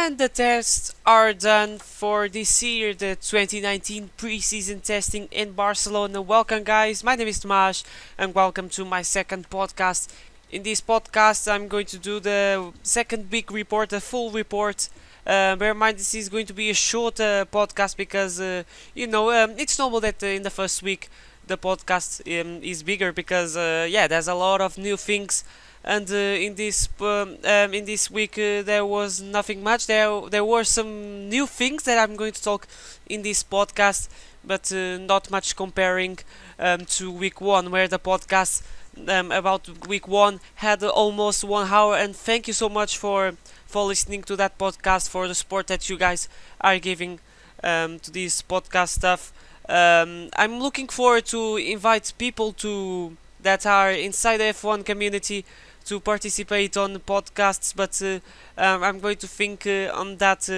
And the tests are done for this year, the 2019 preseason testing in Barcelona. Welcome, guys. My name is Tomas, and welcome to my second podcast. In this podcast, I'm going to do the second big report, the full report. Bear in mind, this is going to be a short podcast because, it's normal that in the first week the podcast is bigger because, there's a lot of new things, and in this week there was nothing much. There were some new things that I'm going to talk in this podcast, but not much comparing to week one, where the podcast about week one had almost 1 hour. And thank you so much for listening to that podcast, for the support that you guys are giving to this podcast stuff. I'm looking forward to invite people to that are inside the F1 community to participate on the podcasts, but I'm going to think on that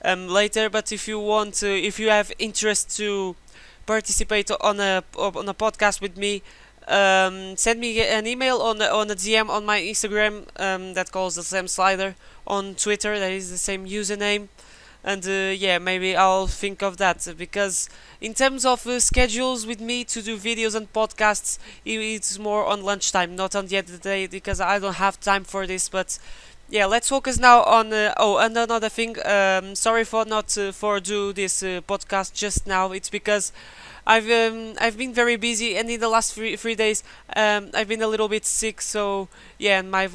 later. But if you want, if you have interest to participate on a podcast with me, send me an email on a DM on my Instagram. That calls the same slider. On Twitter, that is the same username. And maybe I'll think of that, because in terms of schedules with me to do videos and podcasts, it's more on lunchtime, not on the end of the day, because I don't have time for this. But yeah, let's focus now on and another thing. Sorry for not for do this podcast just now. It's because I've been very busy, and in the last three days I've been a little bit sick. So yeah, and my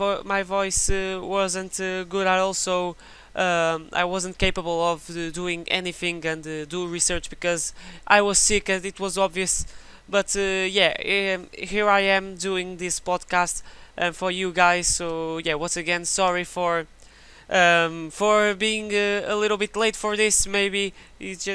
voice wasn't good at all. So I wasn't capable of doing anything and do research because I was sick, and it was obvious. But here I am doing this podcast for you guys. So yeah, once again, sorry for being a little bit late for this. Maybe it's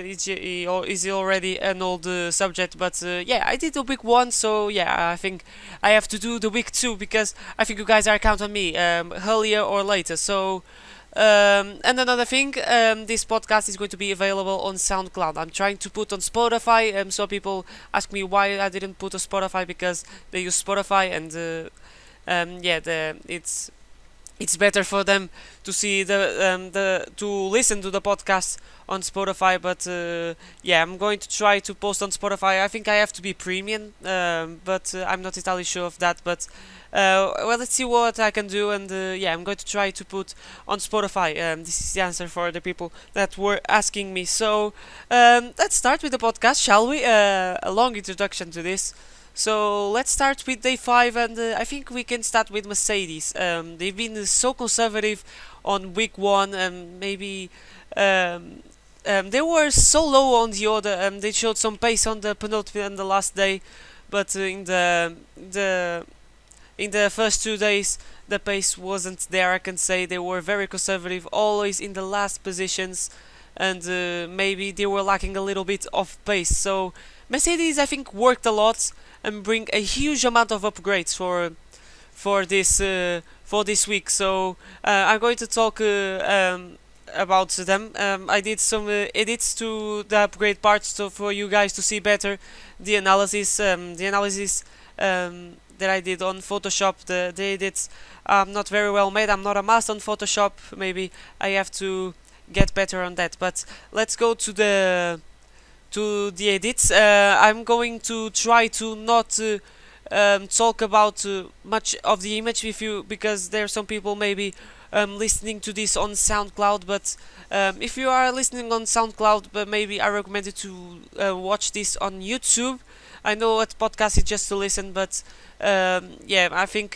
already an old subject, but I did the week one, so yeah, I think I have to do the week two, because I think you guys are counting on me earlier or later. So and another thing, this podcast is going to be available on SoundCloud. I'm trying to put on Spotify. So people ask me why I didn't put on Spotify, because they use Spotify, and it's better for them to see the to listen to the podcast on Spotify. But I'm going to try to post on Spotify. I think I have to be premium, but I'm not entirely sure of that. But let's see what I can do, and I'm going to try to put on Spotify. This is the answer for the people that were asking me. So let's start with the podcast, shall we? A long introduction to this. So let's start with day 5, and I think we can start with Mercedes. They've been so conservative on week 1, and maybe they were so low on the order. They showed some pace on the penultimate and the last day, but in the first 2 days the pace wasn't there. I can say they were very conservative, always in the last positions, and maybe they were lacking a little bit of pace. So Mercedes, I think, worked a lot and bring a huge amount of upgrades for this week. So I'm going to talk about them. I did some edits to the upgrade parts, so for you guys to see better the analysis. That I did on Photoshop. The edits are not very well made. I'm not a master on Photoshop. Maybe I have to get better on that. But let's go to the edits. I'm going to try to not talk about much of the image with you, because there are some people maybe listening to this on SoundCloud. But if you are listening on SoundCloud, but maybe I recommend you to watch this on YouTube. I know at podcast is just to listen, but I think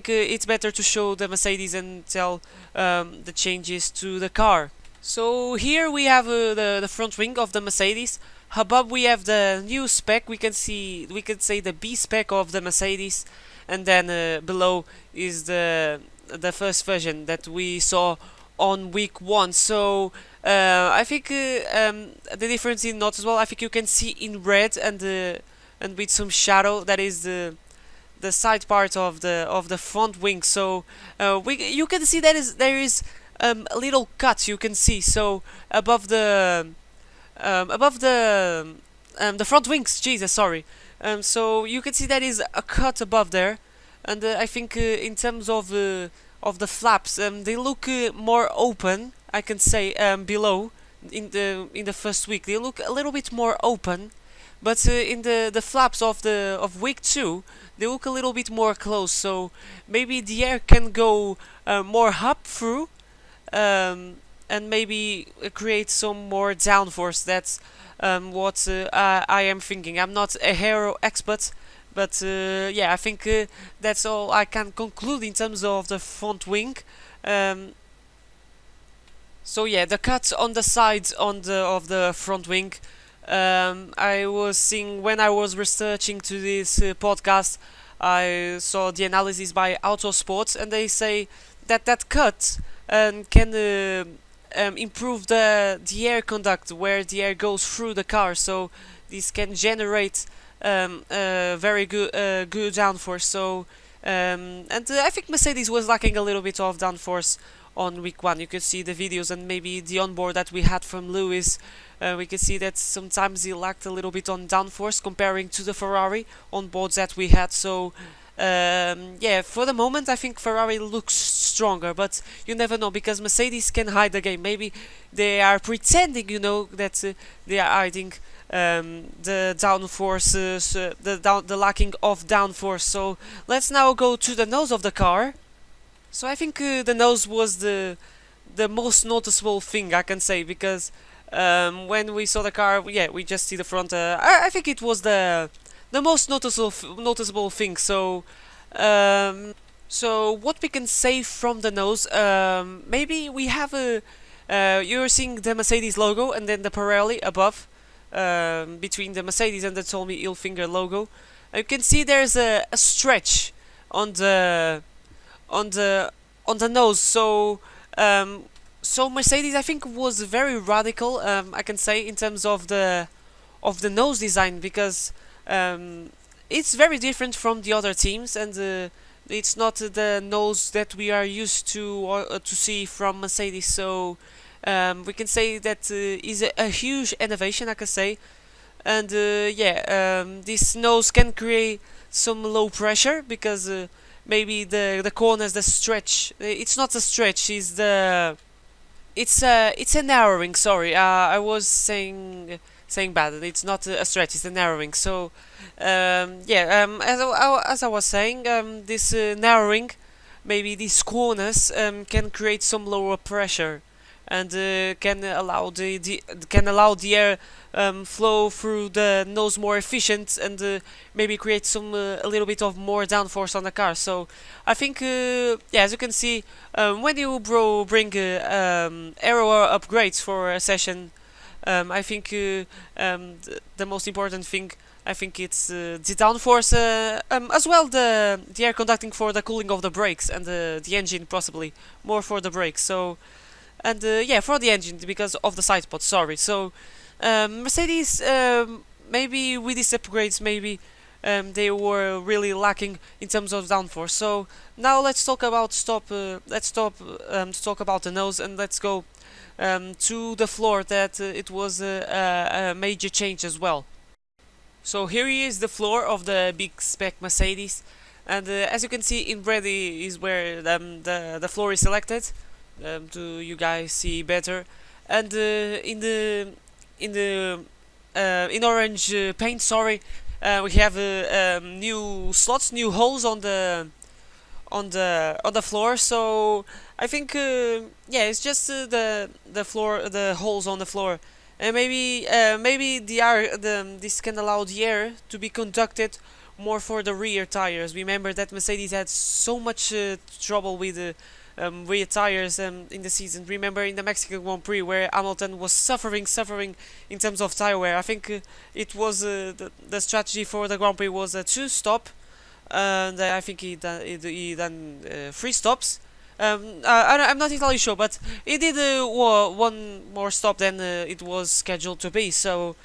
it's better to show the Mercedes and tell the changes to the car. So here we have the front wing of the Mercedes. Above we have the new spec. We can say the B spec of the Mercedes, and then below is the first version that we saw on week 1. So I think the difference in note as well. I think you can see in red and with some shadow. That is the side part of the front wing. So you can see that there is a little cut. You can see so above the front wings. Jesus, sorry. So you can see that is a cut above there, and I think in terms of of the flaps. They look more open, I can say, below in the first week. They look a little bit more open, but in the flaps of week two, they look a little bit more closed. So maybe the air can go more up through, um, and maybe create some more downforce. That's what I am thinking. I'm not a hero expert, but yeah, I think that's all I can conclude in terms of the front wing. Um, so yeah, the cuts on the sides on the of the front wing. I was seeing when I was researching to this podcast. I saw the analysis by Autosports, and they say that that cut can improve the air conduct where the air goes through the car. So this can generate very good downforce. So and I think Mercedes was lacking a little bit of downforce on week one. You could see the videos and maybe the onboard that we had from Lewis. We could see that sometimes he lacked a little bit on downforce comparing to the Ferrari onboards that we had. So yeah, for the moment I think Ferrari looks stronger, but you never know because Mercedes can hide the game. Maybe they are pretending, that they are hiding the downforce, the lacking of downforce. So let's now go to the nose of the car. So I think the nose was the most noticeable thing I can say because when we saw the car, yeah, we just see the front. I think it was the most noticeable thing. So what we can say from the nose, maybe we have a. You're seeing the Mercedes logo and then the Pirelli above, between the Mercedes and the Tommy Hilfiger logo. You can see there's a stretch on the on the on the nose. So Mercedes I think was very radical. I can say in terms of the nose design because it's very different from the other teams and it's not the nose that we are used to see from Mercedes. So we can say that is a huge innovation, I can say. And yeah, this nose can create some low pressure because maybe the corners, the stretch. It's not a stretch. It's a narrowing. Sorry, I was saying bad. It's not a stretch. It's a narrowing. So yeah, as I was saying, this narrowing, maybe these corners can create some lower pressure and can allow the air flow through the nose more efficient and maybe create some a little bit of more downforce on the car. So I think yeah, as you can see, when you bring aero upgrades for a session, I think the most important thing, I think it's the downforce, as well the air conducting for the cooling of the brakes and the engine possibly more for the brakes. So and yeah, for the engine because of the side pod. Sorry. So Mercedes, maybe with these upgrades, maybe they were really lacking in terms of downforce. So now let's talk about let's stop to talk about the nose and let's go to the floor. That it was a major change as well. So here is the floor of the big spec Mercedes, and as you can see in red is where the floor is selected. To you guys see better, and in orange paint, sorry, we have new slots, new holes on the floor. So I think yeah, it's just the floor, the holes on the floor, and maybe this can allow the air to be conducted more for the rear tires. Remember that Mercedes had so much trouble with rear tires in the season. Remember in the Mexican Grand Prix where Hamilton was suffering in terms of tire wear. I think it was the strategy for the Grand Prix was to stop, and I think he done 3 stops. I'm not entirely sure, but he did one more stop than it was scheduled to be. So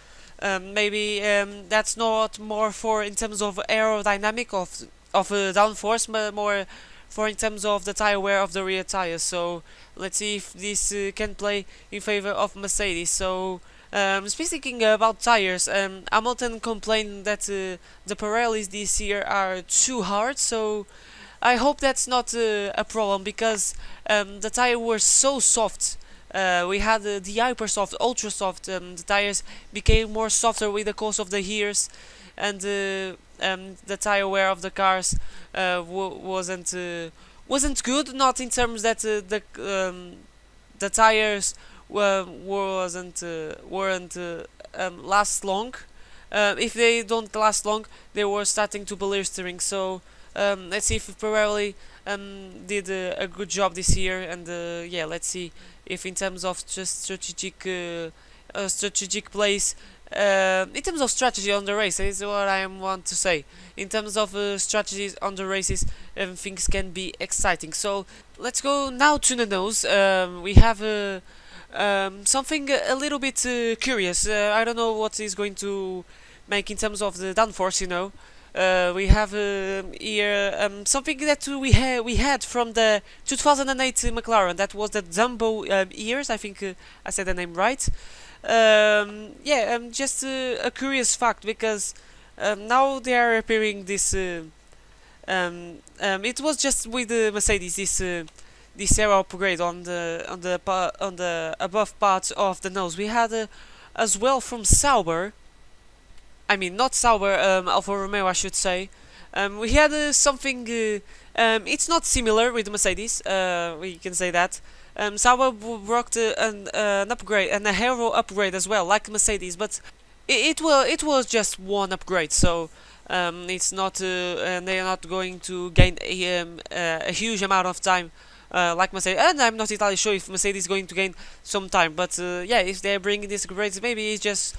maybe that's not more for in terms of aerodynamic of downforce, but more for in terms of the tire wear of the rear tires. So let's see if this can play in favor of Mercedes. So speaking about tires, Hamilton complained that the Pirellis this year are too hard. So I hope that's not a problem because the tire was so soft. We had the hyper soft, ultra soft. The tires became more softer with the course of the years, and the tire wear of the cars wasn't good. Not in terms that the tires weren't last long. If they don't last long, they were starting to blistering. So let's see if Pirelli did a good job this year, and yeah, let's see if in terms of just strategic place. In terms of strategy on the race, is what I want to say. In terms of strategies on the races, things can be exciting. So let's go now to the nose. We have something a little bit curious. I don't know what is going to make in terms of the downforce. We have here something that we had from the 2008 McLaren. That was the Dumbo ears. I think I said the name right. Yeah, just a curious fact because now they are appearing this. It was just with the Mercedes this aero upgrade on the above part of the nose. We had as well from Sauber. I mean, not Sauber, Alfa Romeo, I should say. We had something. It's not similar with the Mercedes. We can say that. Sauber brought an upgrade, an aero upgrade as well, like Mercedes, but it was just one upgrade. So it's not, and they are not going to gain a huge amount of time like Mercedes, and I'm not entirely sure if Mercedes is going to gain some time, but yeah, if they're bringing these upgrades, maybe it's just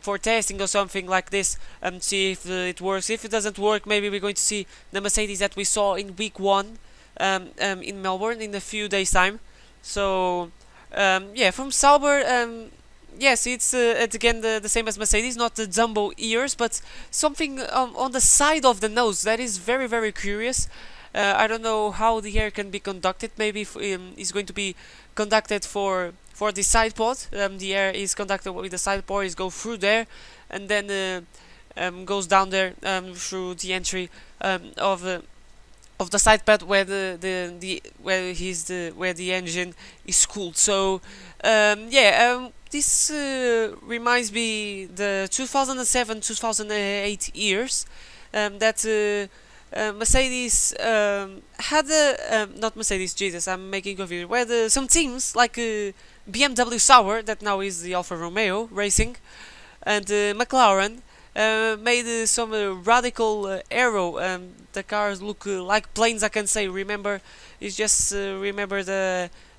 for testing or something like this, and see if it works. If it doesn't work, maybe we're going to see the Mercedes that we saw in week 1 in Melbourne in a few days time. So yeah, from Sauber, yes, it's again the same as Mercedes, not the Dumbo ears, but something on the side of the nose that is very, very curious. I don't know how the air can be conducted. Maybe it's going to be conducted for the side pod. The air is conducted with the side pod. It goes through there, and then goes down there through the entry of the side pod where where the engine is cooled. So yeah, this reminds me the 2007-2008 years that. Mercedes had not Mercedes, Jesus, I'm making confusion. Where some teams like BMW Sauber, that now is the Alfa Romeo Racing, and McLaren made some radical aero. The cars look like planes, I can say. Remember, it's just remember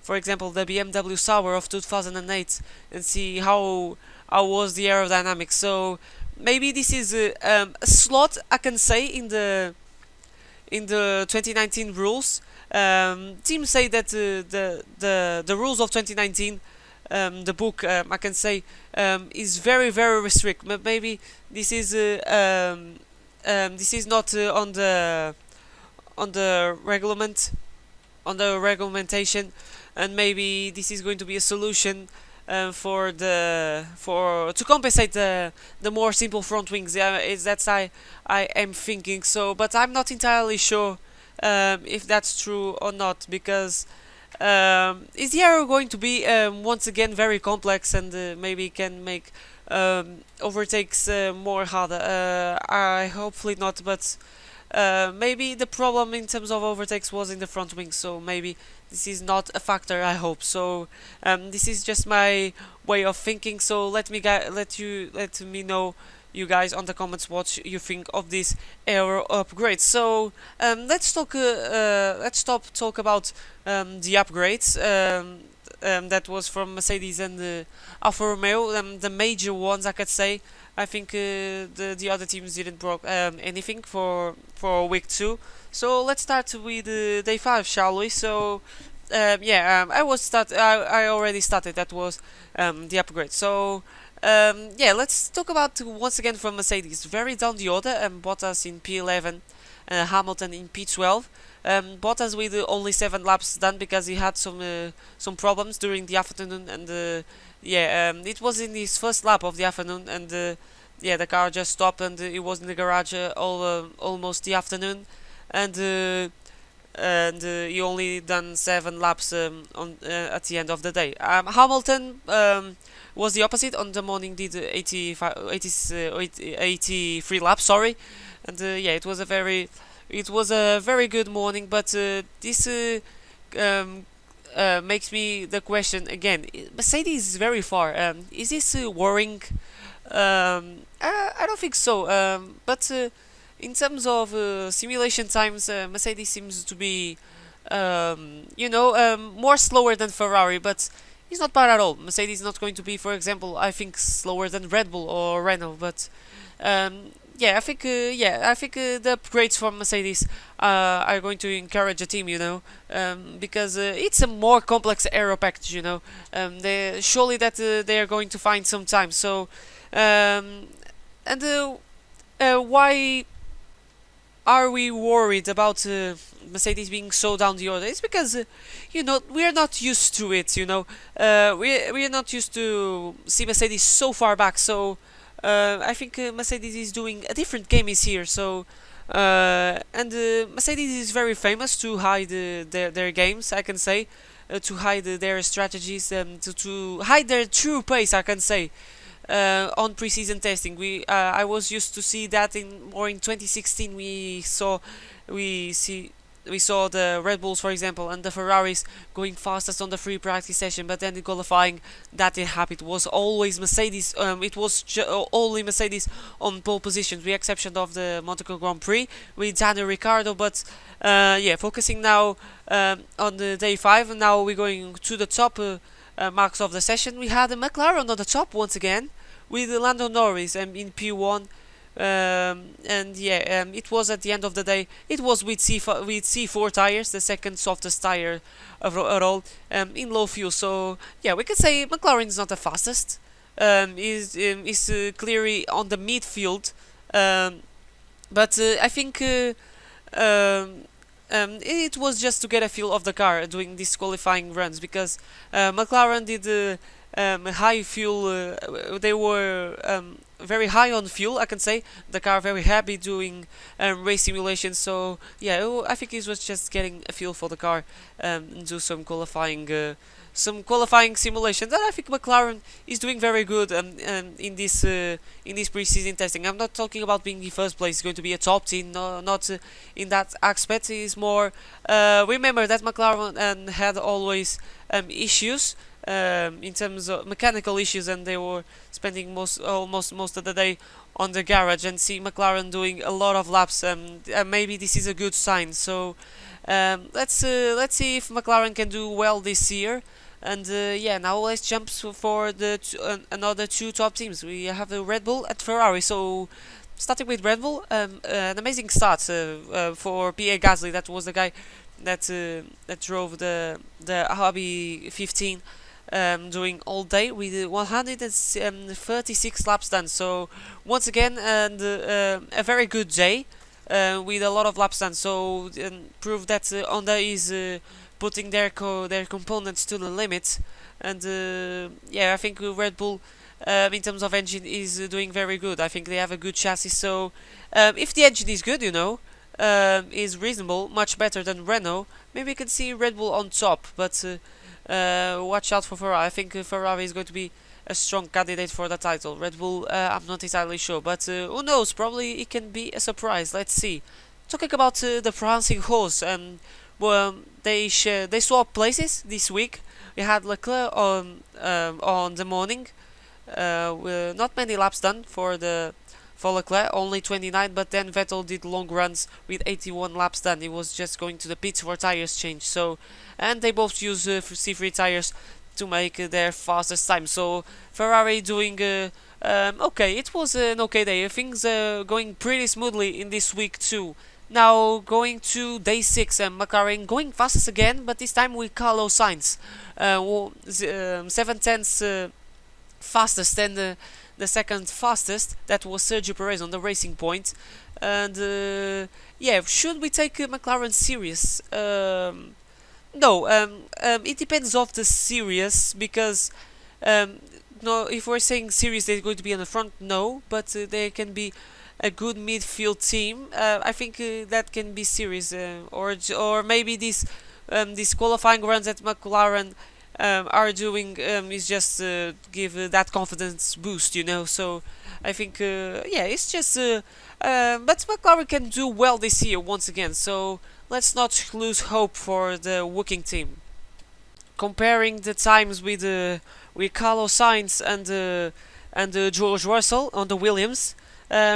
for example, the BMW Sauber of 2008, and see how was the aerodynamics. So maybe this is a slot, I can say, in the 2019 rules. Teams say that the rules of 2019, the book, I can say, is very, very restrict. But maybe this is not on the regulation, and maybe this is going to be a solution to compensate the more simple front wings. That's I am thinking so, but I'm not entirely sure if that's true or not, because is the aero going to be once again very complex, and maybe can make overtakes more harder. I hopefully not, but maybe the problem in terms of overtakes was in the front wing, so maybe this is not a factor. I hope so. This is just my way of thinking. So let me know, you guys, on the comments, what you think of this aero upgrade. So let's talk about the upgrades that was from Mercedes and Alfa Romeo. The major ones, I could say. I think the other teams didn't broke anything for week 2. So let's start with day 5, shall we? So yeah, I already started. That was the upgrade. So yeah, let's talk about once again from Mercedes. Very down the order. Bottas in P11, Hamilton in P12. Bottas with only 7 laps done because he had some problems during the afternoon, and yeah, it was in his first lap of the afternoon, and yeah, the car just stopped, and it was in the garage almost the afternoon, and and he only done 7 laps on at the end of the day. Hamilton was the opposite. On the morning did 85, 80, 83 laps. Sorry, and yeah, it was a very good morning. But this um, makes me the question again. Mercedes is very far. Is this worrying? I don't think so. But in terms of simulation times, Mercedes seems to be, more slower than Ferrari, but it's not bad at all. Mercedes is not going to be, for example, I think slower than Red Bull or Renault, but yeah, I think the upgrades from Mercedes are going to encourage the team, because it's a more complex aero package, surely that they are going to find some time. So, and why are we worried about Mercedes being so down the order? It's because we are not used to it. We are not used to see Mercedes so far back. So I think Mercedes is doing a different game is here. So and Mercedes is very famous to hide their games. I can say to hide their strategies, to hide their true pace. I can say on preseason testing. I was used to see that in 2016 we see we saw the Red Bulls, for example, and the Ferraris going fastest on the free practice session, but then in qualifying that didn't happen. It was always Mercedes. It was only Mercedes on pole position, with the exception of the Monaco Grand Prix with Daniel Ricciardo. But yeah, focusing now on the day 5, and now we're going to the top marks of the session. We had a McLaren on the top once again with Lando Norris in P1. And yeah, it was at the end of the day. It was with C4 tires, the second softest tire at all, in low fuel. So yeah, we could say McLaren is not the fastest. Is clearly on the midfield, but I think it was just to get a feel of the car doing these qualifying runs, because McLaren did high fuel. They were very high on fuel, I can say. The car very happy doing race simulations. So yeah, I think it was just getting a feel for the car and do some qualifying simulations. And I think McLaren is doing very good in this preseason testing. I'm not talking about being the first place. It's going to be a top team, no, not in that aspect. It's more remember that McLaren had always issues. In terms of mechanical issues, and they were spending most of the day on the garage, and see McLaren doing a lot of laps. Maybe this is a good sign. So let's see if McLaren can do well this year. And yeah, now let's jump for the another two top teams. We have the Red Bull at Ferrari. So starting with Red Bull, an amazing start for Pierre Gasly. That was the guy that drove the Hobby 15. Doing all day with 136 laps done. So once again, and a very good day with a lot of laps done. So prove that Honda is putting their components to the limit. And yeah, I think Red Bull in terms of engine is doing very good. I think they have a good chassis. So if the engine is good, is reasonable, much better than Renault, maybe we can see Red Bull on top. But watch out for Ferrari. I think Ferrari is going to be a strong candidate for the title. Red Bull, I'm not entirely sure, but who knows? Probably it can be a surprise. Let's see. Talking about the prancing horse, well, they swap places this week. We had Leclerc on the morning, with not many laps done for Leclerc, only 29, but then Vettel did long runs with 81 laps done. He was just going to the pits for tires change. So, and they both use C3 tires to make their fastest time. So Ferrari doing okay. It was an okay day. Things going pretty smoothly in this week too. Now going to day 6, and McLaren going fastest again, but this time with Carlos Sainz, 7/10 fastest, and the second fastest, that was Sergio Perez on the Racing Point. And yeah, should we take McLaren serious? No, it depends of the serious, because no, if we're saying serious they're going to be on the front, no, but they can be a good midfield team, I think that can be serious. Or maybe these qualifying runs that McLaren are doing is just give that confidence boost, So I think yeah, it's just. But McLaren can do well this year once again. So let's not lose hope for the working team. Comparing the times with Carlos Sainz and George Russell on the Williams,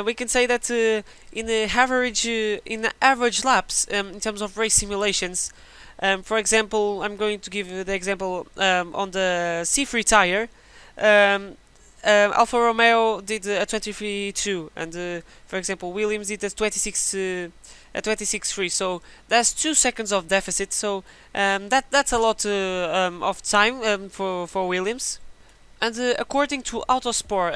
we can say that in the average laps in terms of race simulations. For example, I'm going to give you the example on the C3 tire. Um, Alfa Romeo did a 23.2, and for example, Williams did a 26.3. So that's 2 seconds of deficit. So that's a lot of time for Williams. And according to Autosport,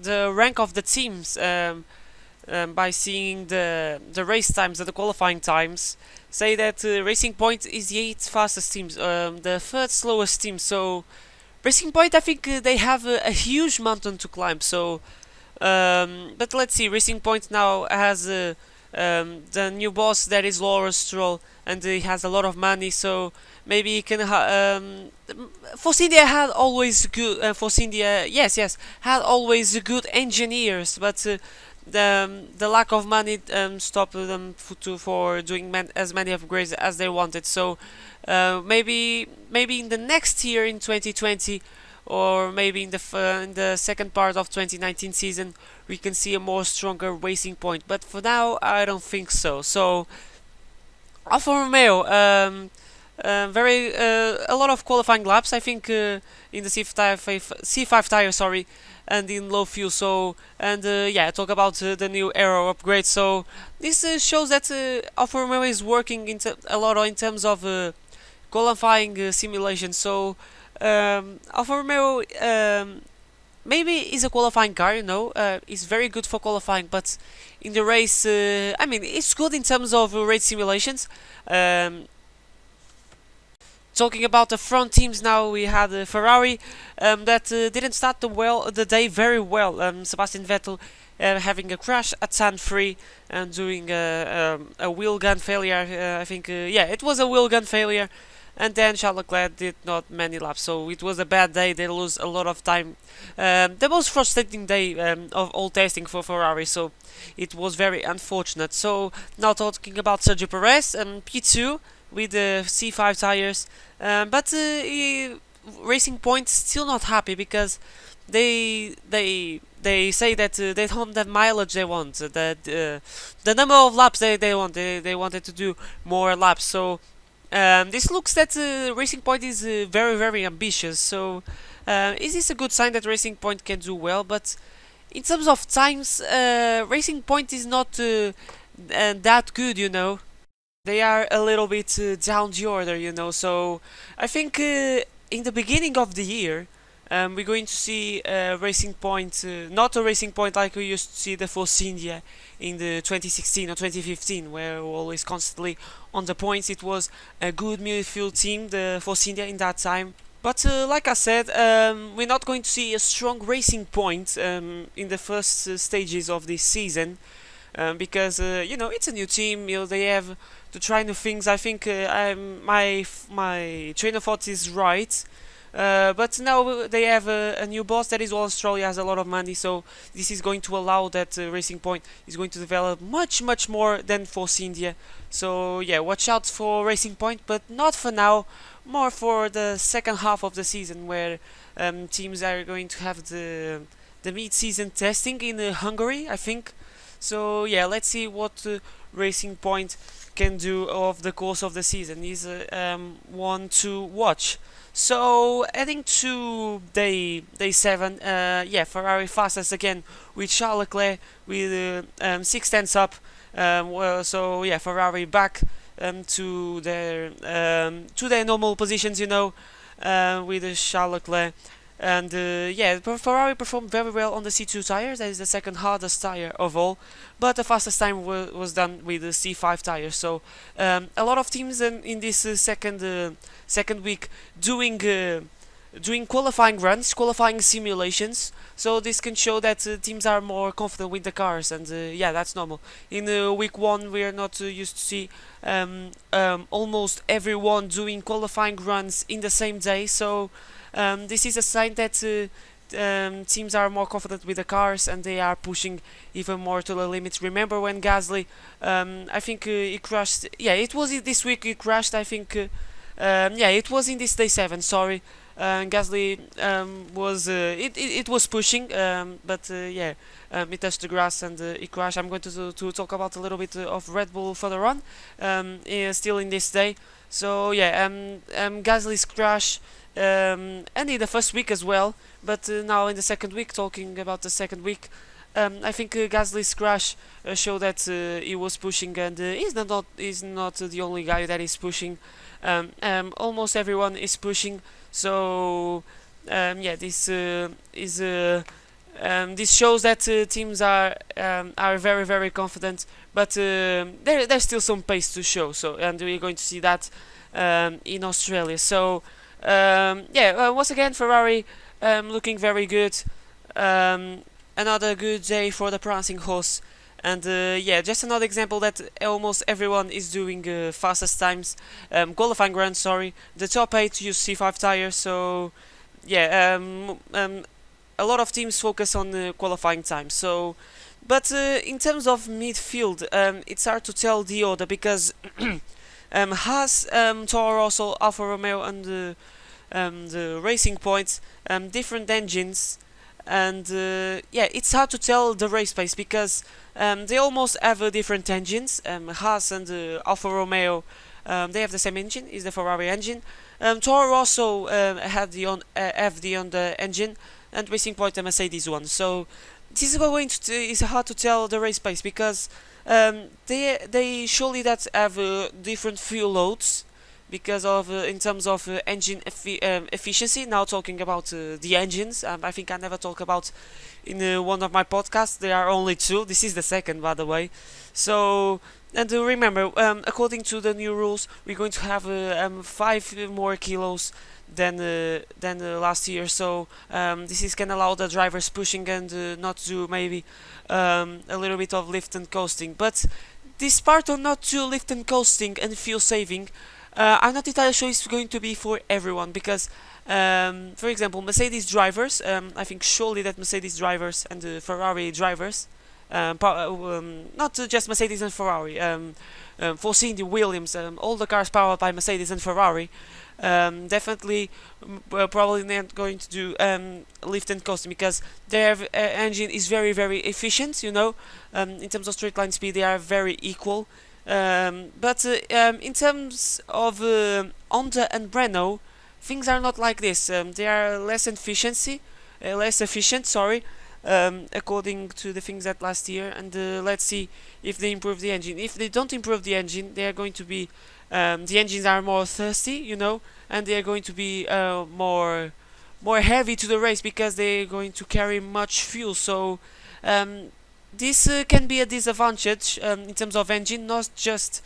the rank of the teams by seeing the race times and the qualifying times say that Racing Point is the 8th fastest team, the 3rd slowest team. So Racing Point, I think they have a huge mountain to climb. So, but let's see. Racing Point now has the new boss that is Lawrence Stroll, and he has a lot of money. So maybe he can. Force India had always good. Force India, yes, had always good engineers, but. The lack of money stopped them for doing as many upgrades as they wanted. So maybe in the next year in 2020, or maybe in the second part of 2019 season, we can see a more stronger Racing Point. But for now, I don't think so. So Alfa Romeo, very a lot of qualifying laps. I think in the C5 tire, sorry, and in low fuel. So and yeah, talk about the new aero upgrade. So this shows that Alfa Romeo is working a lot in terms of qualifying simulation. So Alfa Romeo maybe is a qualifying car, it's very good for qualifying, but in the race, I mean, it's good in terms of race simulations. Um, Talking about the front teams now, we had Ferrari that didn't start the day very well. Sebastian Vettel having a crash at San Free and doing a wheel gun failure. I think, yeah, it was a wheel gun failure. And then Charles Leclerc did not many laps, so it was a bad day. They lose a lot of time. The most frustrating day of all testing for Ferrari, so it was very unfortunate. So now talking about Sergio Perez, P2 with the C5 tires, but Racing Point still not happy because they say that they don't have mileage they want. That the number of laps they want, they wanted to do more laps. So this looks that Racing Point is very ambitious. So is this a good sign that Racing Point can do well? But in terms of times, Racing Point is not that good. They are a little bit down the order. So I think in the beginning of the year, we're going to see a Racing Point, not a Racing Point like we used to see the Force India in the 2016 or 2015, where we're always constantly on the points. It was a good midfield team, the Force India in that time. But like I said, we're not going to see a strong Racing Point in the first stages of this season. Because it's a new team. They have to try new things. I think my train of thought is right. But now they have a new boss that is all Australia, has a lot of money, so this is going to allow that Racing Point is going to develop much more than Force India. So yeah, watch out for Racing Point, but not for now, more for the second half of the season, where teams are going to have the mid-season testing in Hungary, I think. So yeah, let's see what Racing Point can do of the course of the season. Is one to watch. So heading to day 7, yeah, Ferrari fastest again with Charles Leclerc with 6 tenths up. So yeah, Ferrari back to their normal positions, with Charles Leclerc. And yeah, Ferrari performed very well on the C2 tires. That is the second hardest tire of all, but the fastest time was done with the C5 tires. So a lot of teams in this second week doing doing qualifying runs, qualifying simulations. So this can show that teams are more confident with the cars, and yeah, that's normal. In week one, we are not used to see almost everyone doing qualifying runs in the same day. So this is a sign that teams are more confident with the cars and they are pushing even more to the limits. Remember when Gasly, I think he crashed. Yeah, it was this week he crashed. I think. Yeah, it was in this day 7. Sorry, Gasly it was pushing, but yeah, it touched the grass and it crashed. I'm going to talk about a little bit of Red Bull further on, still in this day. So yeah, Gasly's crash, and in the first week as well, but now in the second week, talking about the second week. I think Gasly's crash showed that he was pushing, and he's not the only guy that is pushing. Almost everyone is pushing. So yeah, this shows that teams are very very confident, but there's still some pace to show. So and we're going to see that in Australia. So yeah, once again Ferrari looking very good. Another good day for the prancing horse. And yeah, just another example that almost everyone is doing fastest times, qualifying runs. Sorry, the top 8 use C5 tires. So yeah, a lot of teams focus on qualifying time. So, but in terms of midfield, it's hard to tell the order because Haas, Toro Rosso, Alfa Romeo, and the Racing Point, different engines. And yeah, it's hard to tell the race pace because they almost have different engines. Haas and Alfa Romeo, they have the same engine, is the Ferrari engine. Toro Rosso have the Honda engine, and Racing Point the Mercedes one. So this is going to it's hard to tell the race pace because they surely that have different fuel loads because of in terms of engine efficiency. Now talking about the engines, I think I never talk about in one of my podcasts. There are only 2. This is the second, by the way. So and remember, according to the new rules, we're going to have 5 more kilos than last year. So this is can allow the drivers pushing and not do maybe a little bit of lift and coasting. But this part of not to lift and coasting and fuel saving, I'm not entirely sure it's going to be for everyone because, for example, Mercedes drivers, I think surely that Mercedes drivers and Ferrari drivers, not just Mercedes and Ferrari, foreseeing Williams, all the cars powered by Mercedes and Ferrari, definitely probably not going to do lift and coasting because their engine is very very efficient. In terms of straight line speed, they are very equal. But in terms of Honda and Renault, things are not like this. They are less efficient. Sorry, according to the things that last year. And let's see if they improve the engine. If they don't improve the engine, they are going to be the engines are more thirsty, and they are going to be more heavy to the race because they are going to carry much fuel. So. This can be a disadvantage in terms of engine, not just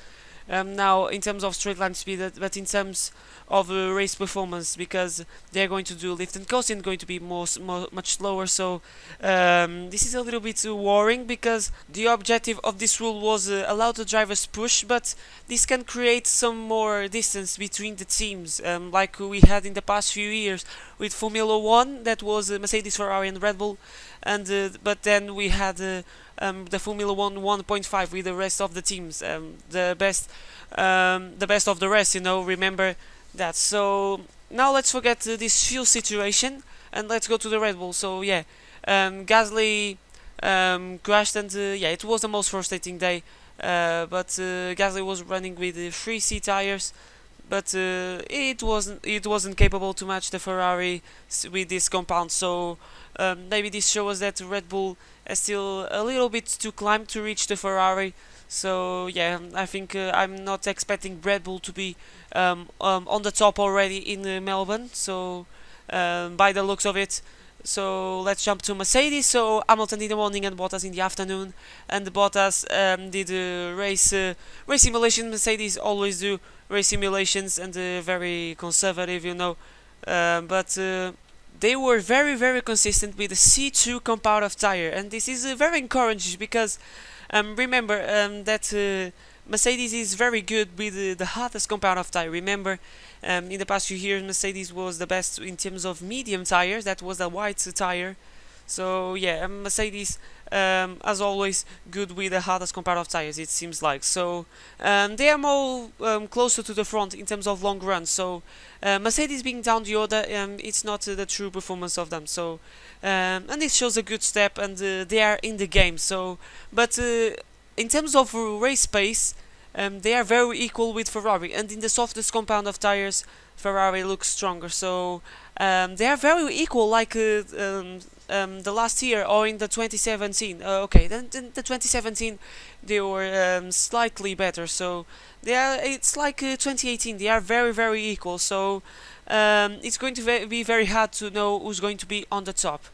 now in terms of straight line speed, but in terms of race performance because they're going to do lift and coasting, going to be much slower. So this is a little bit worrying because the objective of this rule was allow the drivers push, but this can create some more distance between the teams, like we had in the past few years with Formula One. That was Mercedes, Ferrari, and Red Bull. And but then we had the Formula One 1.5 with the rest of the teams, the best of the rest. Remember that. So now let's forget this fuel situation and let's go to the Red Bull. So yeah, Gasly crashed and yeah, it was the most frustrating day. But Gasly was running with 3C tires. But it wasn't capable to match the Ferrari with this compound. So maybe this shows that Red Bull has still a little bit to climb to reach the Ferrari. So yeah, I think I'm not expecting Red Bull to be on the top already in Melbourne. So by the looks of it. So let's jump to Mercedes. So Hamilton in the morning and Bottas in the afternoon. And Bottas did race simulation. Mercedes always do race simulations and very conservative, but they were very consistent with the C2 compound of tire, and this is very encouraging because remember that Mercedes is very good with the hardest compound of tire. Remember, in the past few years, Mercedes was the best in terms of medium tires. That was a white tire. So yeah, Mercedes, as always, good with the hardest compound of tires. It seems like so. They are more closer to the front in terms of long runs. So Mercedes being down the order, it's not the true performance of them. So and this shows a good step, and they are in the game. So, but in terms of race pace, they are very equal with Ferrari, and in the softest compound of tires, Ferrari looks stronger. So they are very equal, like the last year or in the 2017. Okay, then the 2017 they were slightly better. So they are. It's like 2018. They are very equal. So it's going to be very hard to know who's going to be on the top.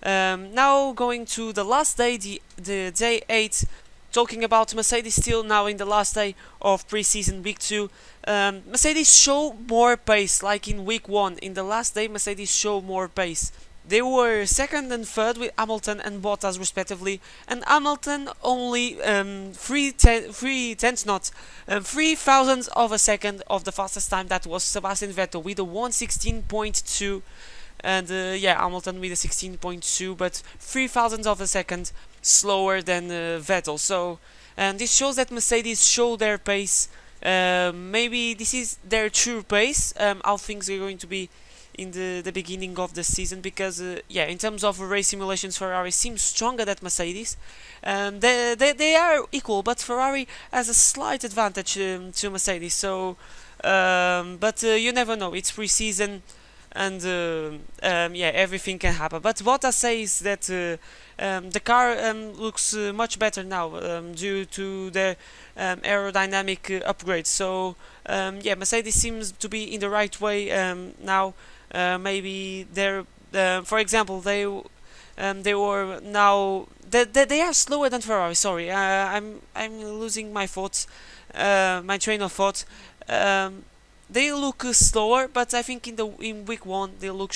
Now going to the last day, the day 8, talking about Mercedes still now in the last day of preseason week 2. Mercedes show more pace, like in week 1. In the last day, Mercedes show more pace. They were second and third with Hamilton and Bottas respectively, and Hamilton only 3 thousandths of a second of the fastest time. That was Sebastian Vettel with a 1:16.2, and yeah, Hamilton with a 16.2, but 3 thousandths of a second slower than Vettel. So this shows that Mercedes show their pace. Maybe this is their true pace. How things are going to be in the beginning of the season, because yeah, in terms of race simulations, Ferrari seems stronger than Mercedes. They are equal, but Ferrari has a slight advantage to Mercedes. So, but you never know. It's pre-season, and yeah, everything can happen. But what I say is that the car looks much better now due to the aerodynamic upgrades. So yeah, Mercedes seems to be in the right way now. Maybe they're, for example, they were now they are slower than Ferrari. Sorry, I'm losing my thoughts, my train of thought. They look slower, but I think in week 1 they look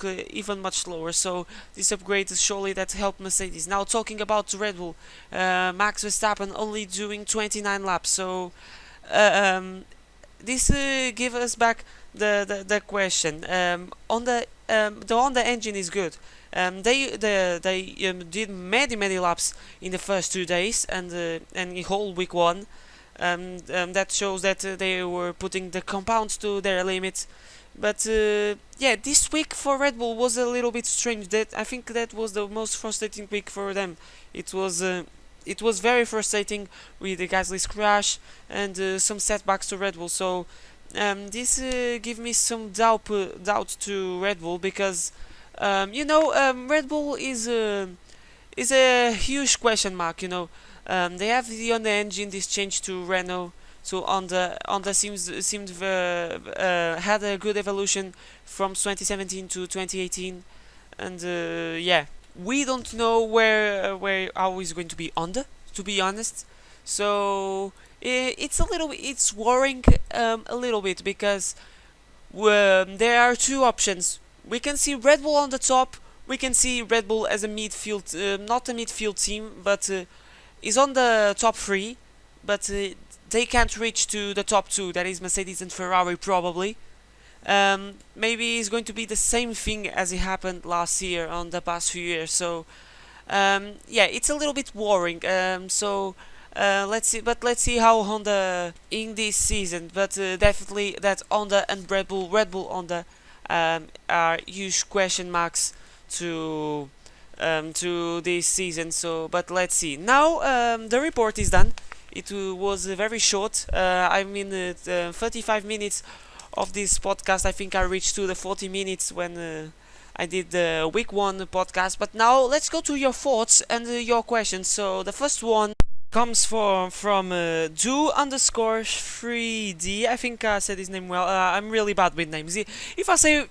even much slower. So this upgrade is surely that helped Mercedes. Now talking about Red Bull, Max Verstappen only doing 29 laps. So this gives us back the question on the Honda engine is good. They did many laps in the first 2 days, and in whole week 1. That shows that they were putting the compounds to their limits. But yeah, this week for Red Bull was a little bit strange. That I think that was the most frustrating week for them. It was very frustrating with the Gasly's crash and some setbacks to Red Bull. So this gives me some doubt to Red Bull, because Red Bull is a huge question mark. They have the Honda engine. This change to Renault. So Honda seemed had a good evolution from 2017 to 2018, and yeah, we don't know where how is going to be Honda, to be honest. So it's worrying a little bit, because there are two options. We can see Red Bull on the top. We can see Red Bull as a midfield, not a midfield team, but is on the top 3, but they can't reach to the top 2. That is Mercedes and Ferrari probably. Maybe it's going to be the same thing as it happened last year on the past few years. So yeah, it's a little bit worrying. So let's see how Honda in this season. But definitely that Honda and Red Bull Honda are huge question marks to this season. So, but let's see. Now the report is done. It was very short. I mean, 35 minutes of this podcast. I think I reached to the 40 minutes when I did the week 1 podcast. But now let's go to your thoughts and your questions. So the first one comes from do_3D. I think I said his name well. I'm really bad with names. If I say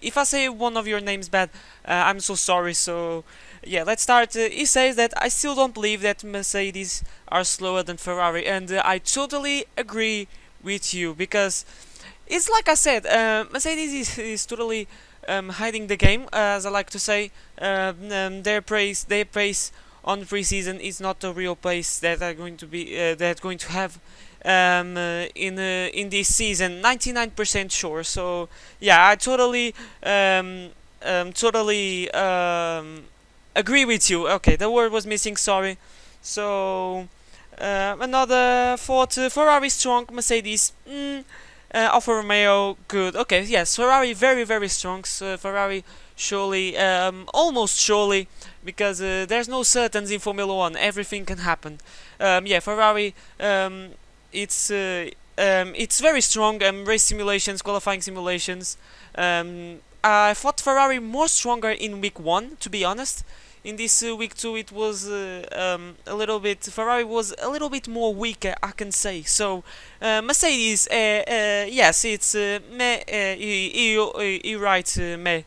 if I say one of your names bad, I'm so sorry. So yeah, let's start. He says that I still don't believe that Mercedes are slower than Ferrari, and I totally agree with you, because it's like I said, Mercedes is totally hiding the game, as I like to say. Their pace on preseason is not the real pace that are going to be that going to have in this season. 99% sure. So yeah, I totally agree with you. Okay, the word was missing. Sorry. So another thought: Ferrari strong, Mercedes. Alfa Romeo good. Okay, yes, Ferrari very strong. So Ferrari surely, almost surely, because there's no certainty in Formula One. Everything can happen. Yeah, Ferrari. It's very strong. Race simulations, qualifying simulations. I thought Ferrari more stronger in week one, to be honest. In this week two, it was a little bit. Ferrari was a little bit more weaker, I can say. So Mercedes, yes, it's meh. You right, meh.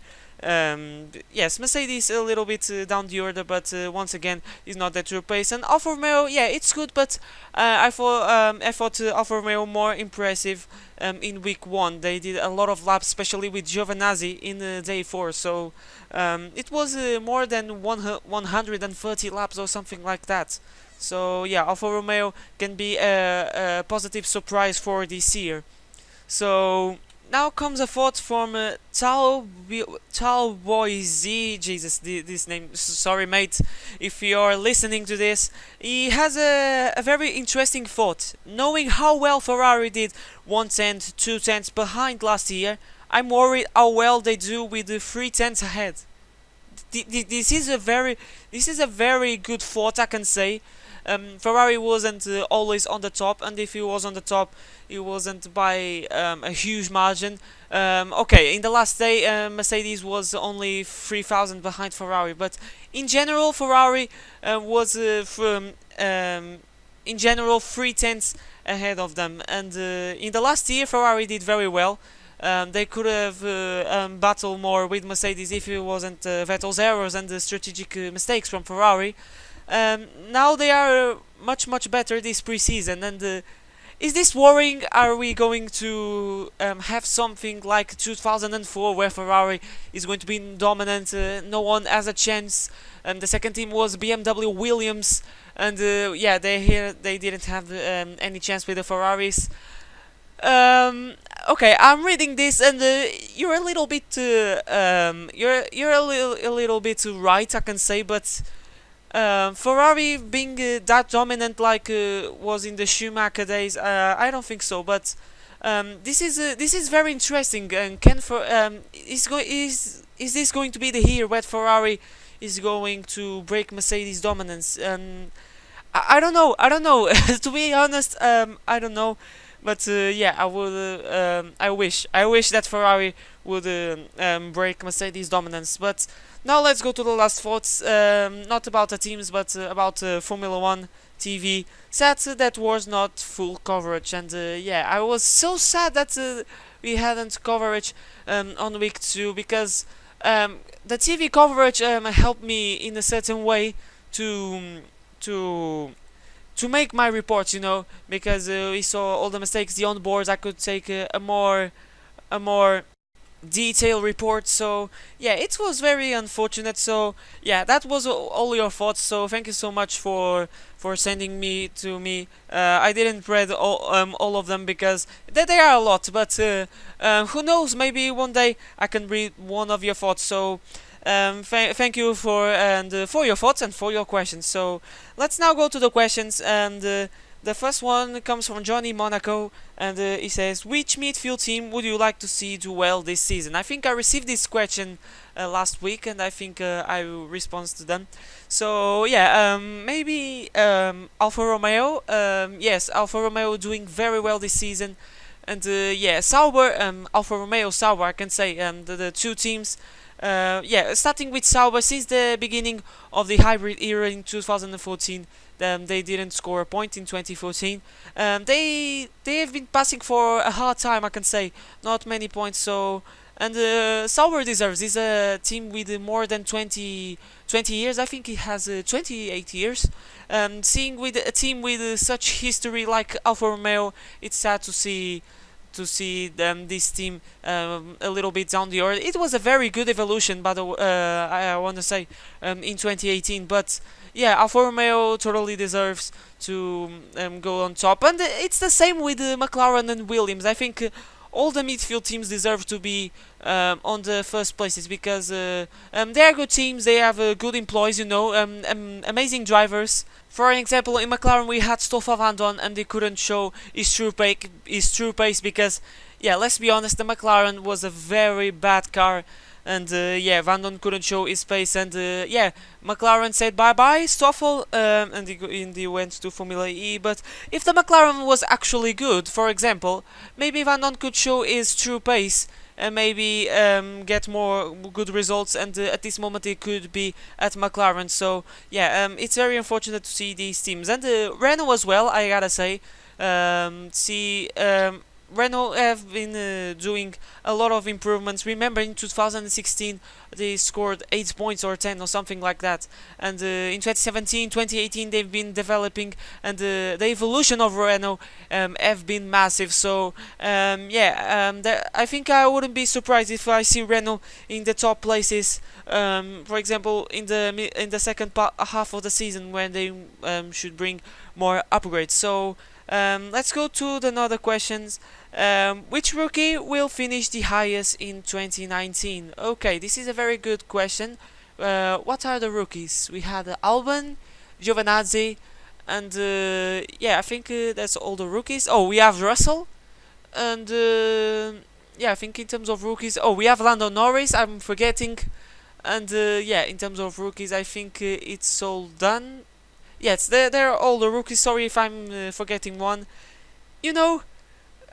Yes, Mercedes a little bit down the order, but once again, is not that true pace. And Alfa Romeo, yeah, it's good, but I thought Alfa Romeo more impressive in week one. They did a lot of laps, especially with Giovinazzi in day four. So it was more than 130 laps or something like that. So yeah, Alfa Romeo can be a positive surprise for this year. So now comes a thought from Tal Boy Z. Jesus, this name. Sorry, mate, if you're listening to this. He has a very interesting thought. Knowing how well Ferrari did 1/10, 2/10 behind last year, I'm worried how well they do with the 3/10 ahead. This is a very good thought, I can say. Ferrari wasn't always on the top, and if he was on the top, it wasn't by a huge margin. Okay, in the last day, Mercedes was only 3,000 behind Ferrari, but in general, Ferrari was from in general 3/10 ahead of them, and in the last year, Ferrari did very well. They could have battled more with Mercedes if it wasn't Vettel's errors and the strategic mistakes from Ferrari. Now they are much better this preseason, and is this worrying? Are we going to have something like 2004 where Ferrari is going to be dominant, no one has a chance? The second team was BMW Williams, and yeah, they didn't have any chance with the Ferraris. Okay, I'm reading this, and you're a little bit you're a little bit right, I can say, but Ferrari being that dominant like was in the Schumacher days, I don't think so. But this is very interesting. And is this going to be the year where Ferrari is going to break Mercedes dominance? I don't know. I don't know. To be honest, I don't know. But yeah, I would. I wish. I wish that Ferrari would break Mercedes dominance. But now let's go to the last thoughts. Not about the teams, but about Formula One TV. Sad that was not full coverage, and yeah, I was so sad that we hadn't coverage on week two, because the TV coverage helped me in a certain way to to to make my reports, because we saw all the mistakes, the onboards. I could take a more detailed report. So yeah, it was very unfortunate. So yeah, that was all your thoughts. So thank you so much for sending me to me. I didn't read all of them, because there are a lot. But who knows? Maybe one day I can read one of your thoughts. So thank you for your thoughts and for your questions. So let's now go to the questions, and the first one comes from Johnny Monaco, and he says, which midfield team would you like to see do well this season? I think I received this question last week, and I think I will respond to them. So yeah, maybe Alfa Romeo. Yes, Alfa Romeo doing very well this season. And yeah, Sauber, Alfa Romeo, Sauber, I can say, the two teams. Yeah, starting with Sauber, since the beginning of the hybrid era in 2014, they didn't score a point in 2014. They have been passing for a hard time, I can say, not many points. So, and Sauber deserves. Is a team with more than 20 years. I think it has 28 years. Seeing with a team with such history like Alfa Romeo, it's sad to see to see this team a little bit down the road. It was a very good evolution, by the I want to say, in 2018. But yeah, Alfa Romeo totally deserves to go on top, and it's the same with McLaren and Williams. I think all the midfield teams deserve to be on the first places because they are good teams. They have good employees, amazing drivers. For example, in McLaren we had Stoffel Van and they couldn't show his true pace because, yeah, let's be honest, the McLaren was a very bad car, and yeah, Van Don couldn't show his pace, and yeah, McLaren said bye bye Stoffel, and he went to Formula E. But if the McLaren was actually good, for example, maybe Van Don could show his true pace and maybe get more good results, and at this moment he could be at McLaren. So yeah, it's very unfortunate to see these teams, and Renault as well, I gotta say. See, Renault have been doing a lot of improvements. Remember, in 2016 they scored 8 points or 10 or something like that, and in 2017, 2018 they've been developing, and the evolution of Renault have been massive. So yeah, I think I wouldn't be surprised if I see Renault in the top places. For example, in the second half of the season when they should bring more upgrades. So let's go to the other questions. Which rookie will finish the highest in 2019? Okay, this is a very good question. What are the rookies? We had Albon, Giovinazzi, and yeah, I think that's all the rookies. Oh, we have Russell, and yeah, I think in terms of rookies, oh, we have Lando Norris. I'm forgetting, and yeah, in terms of rookies, I think it's all done. Yes, they're all the rookies. Sorry if I'm forgetting one. You know,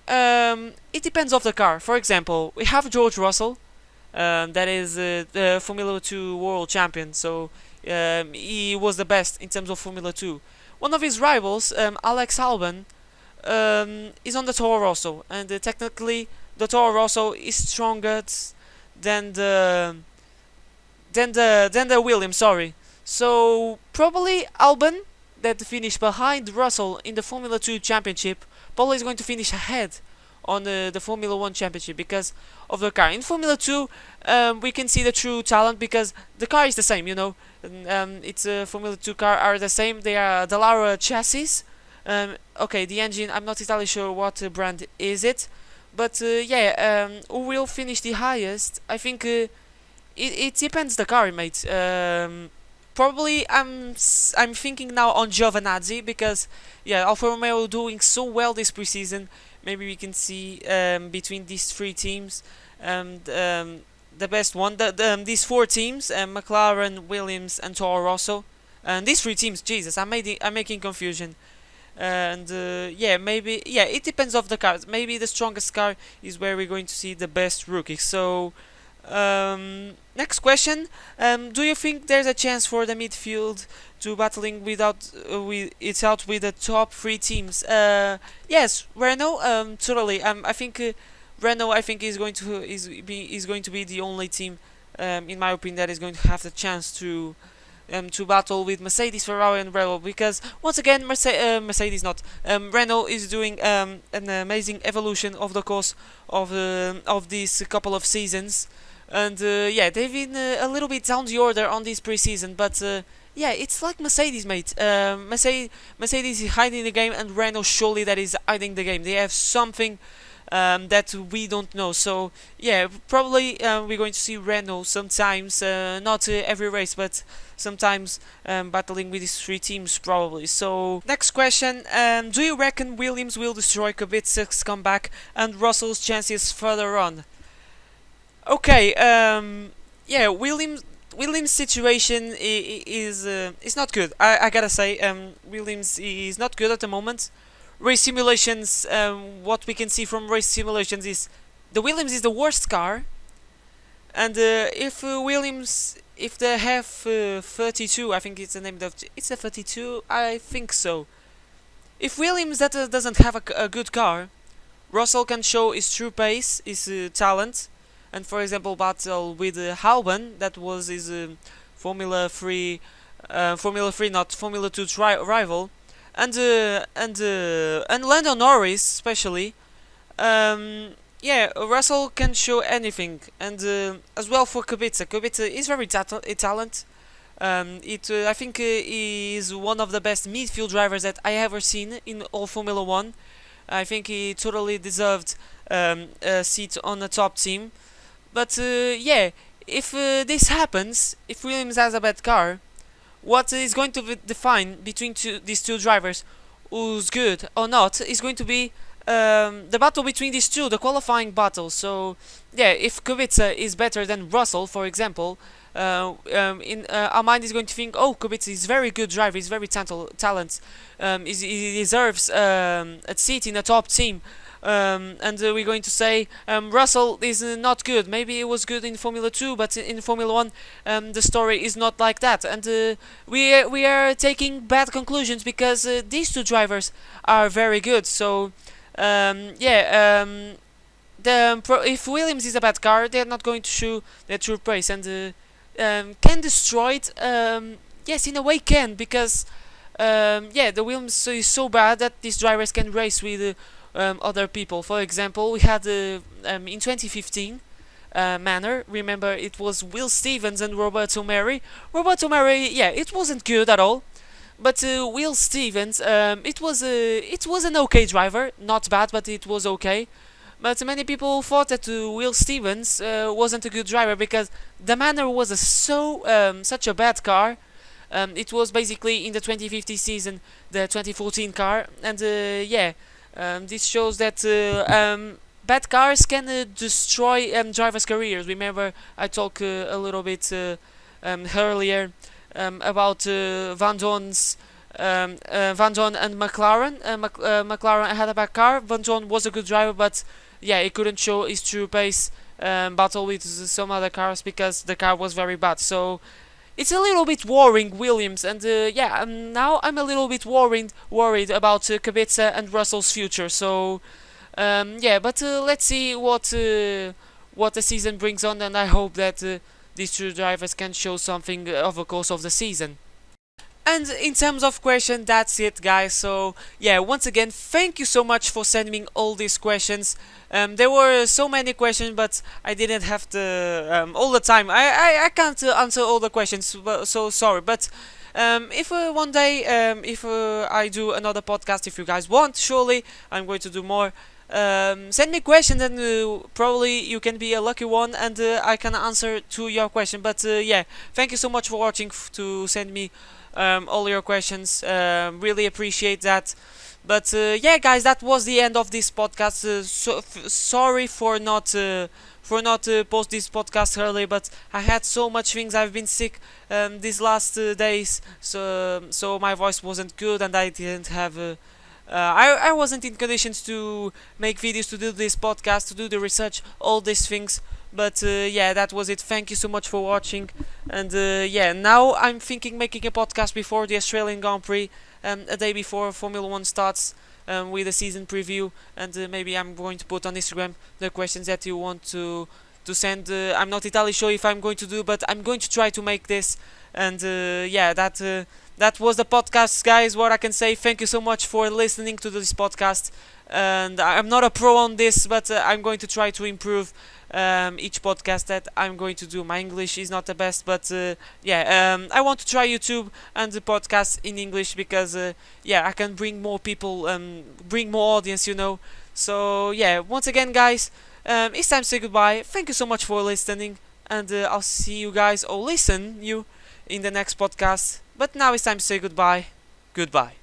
it depends of the car. For example, we have George Russell, that is the Formula 2 world champion. So he was the best in terms of Formula 2. One of his rivals, Alex Albon, is on the Toro Rosso, and technically the Toro Rosso is stronger than the Williams. Sorry. So probably Albon, that finished behind Russell in the Formula 2 championship, probably is going to finish ahead on the Formula 1 championship because of the car. In Formula 2, we can see the true talent because the car is the same, it's a Formula 2 car are the same. They are Dallara chassis. Okay, the engine, I'm not entirely sure what brand is it. But yeah, who will finish the highest? I think it depends the car, mate. Probably I'm thinking now on Giovinazzi because, yeah, Alfa Romeo doing so well this preseason. Maybe we can see between these three teams the best one. These four teams, McLaren, Williams, and Toro Rosso. And these three teams, Jesus, I'm making confusion. And yeah, maybe, yeah, it depends of the cars. Maybe the strongest car is where we're going to see the best rookies. So next question. Do you think there's a chance for the midfield to battling with the top three teams? Yes, Renault. Totally. I think Renault. I think is going to be the only team, in my opinion, that is going to have the chance to battle with Mercedes, Ferrari, and Renault, because once again, Mercedes not Renault is doing an amazing evolution of the course of these couple of seasons. And yeah, they've been a little bit down the order on this preseason, but yeah, it's like Mercedes, mate. Mercedes is hiding the game, and Renault surely that is hiding the game. They have something that we don't know. So yeah, probably we're going to see Renault sometimes, not every race, but sometimes battling with these three teams probably. So next question, do you reckon Williams will destroy Kubicek's comeback and Russell's chances further on? Okay, yeah, Williams' situation is not good. I gotta say, Williams is not good at the moment. Race simulations, what we can see from race simulations is the Williams is the worst car, and if they have 32, I think it's the name of it's a 32, I think so. If Williams doesn't have a good car, Russell can show his true pace, his talent. And for example, battle with Albon, that was his Formula 3, not Formula 2 rival, and Lando Norris especially. Yeah, Russell can show anything, and as well for Kubica. Kubica is very talent. I think he is one of the best midfield drivers that I ever seen in all Formula One. I think he totally deserved a seat on the top team. But yeah, if this happens, if Williams has a bad car, what is going to define between these two drivers who's good or not is going to be the battle between these two, the qualifying battle. So yeah, if Kubica is better than Russell, for example, in our mind is going to think, oh, Kubica is very good driver, he's very talent, he deserves a seat in the top team. And we're going to say Russell is not good. Maybe it was good in Formula 2, but in Formula 1 the story is not like that. And we are taking bad conclusions because these two drivers are very good. So yeah, if Williams is a bad car, they're not going to show their true praise. And can destroy it? Yes, in a way can, because yeah, the Williams is so bad that these drivers can race with other people. For example, we had in 2015 manner. Remember, it was Will Stevens and Roberto Merri. Roberto Merri, yeah, it wasn't good at all. But Will Stevens, it was an okay driver, not bad, but it was okay. But many people thought that Will Stevens wasn't a good driver because the Manor was such a bad car. It was basically in the 2015 season the 2014 car, and yeah, this shows that bad cars can destroy drivers' careers. Remember, I talked a little bit earlier about Van Don's Van Don and McLaren. McLaren had a bad car. Van Don was a good driver, but yeah, he couldn't show his true pace battle with some other cars because the car was very bad. So it's a little bit worrying, Williams, and yeah, now I'm a little bit worried about Kubica and Russell's future. So yeah, but let's see what the season brings on, and I hope that these two drivers can show something over the course of the season. And in terms of question, that's it, guys. So yeah, once again, thank you so much for sending me all these questions. There were so many questions, but I didn't have the all the time. I can't answer all the questions, so sorry. But if one day, if I do another podcast, if you guys want, surely I'm going to do more. Send me questions, and probably you can be a lucky one, and I can answer to your question. But yeah, thank you so much for watching, to send me all your questions. Really appreciate that. But yeah, guys, that was the end of this podcast. Sorry for not post this podcast early, but I had so much things. I've been sick these last days, so my voice wasn't good, and I didn't have. I wasn't in conditions to make videos, to do this podcast, to do the research, all these things. But yeah, that was it. Thank you so much for watching. And yeah, now I'm thinking making a podcast before the Australian Grand Prix, a day before Formula 1 starts, with a season preview. And maybe I'm going to put on Instagram the questions that you want to send. I'm not entirely sure if I'm going to do, but I'm going to try to make this. And yeah, that was the podcast, guys. What I can say, thank you so much for listening to this podcast. And I'm not a pro on this, but I'm going to try to improve each podcast that I'm going to do. My English is not the best, but yeah, I want to try YouTube and the podcast in English because yeah, I can bring more people, bring more audience, you know. So yeah, once again, guys, it's time to say goodbye. Thank you so much for listening, and I'll see you guys, or listen you, in the next podcast. But now it's time to say goodbye. Goodbye.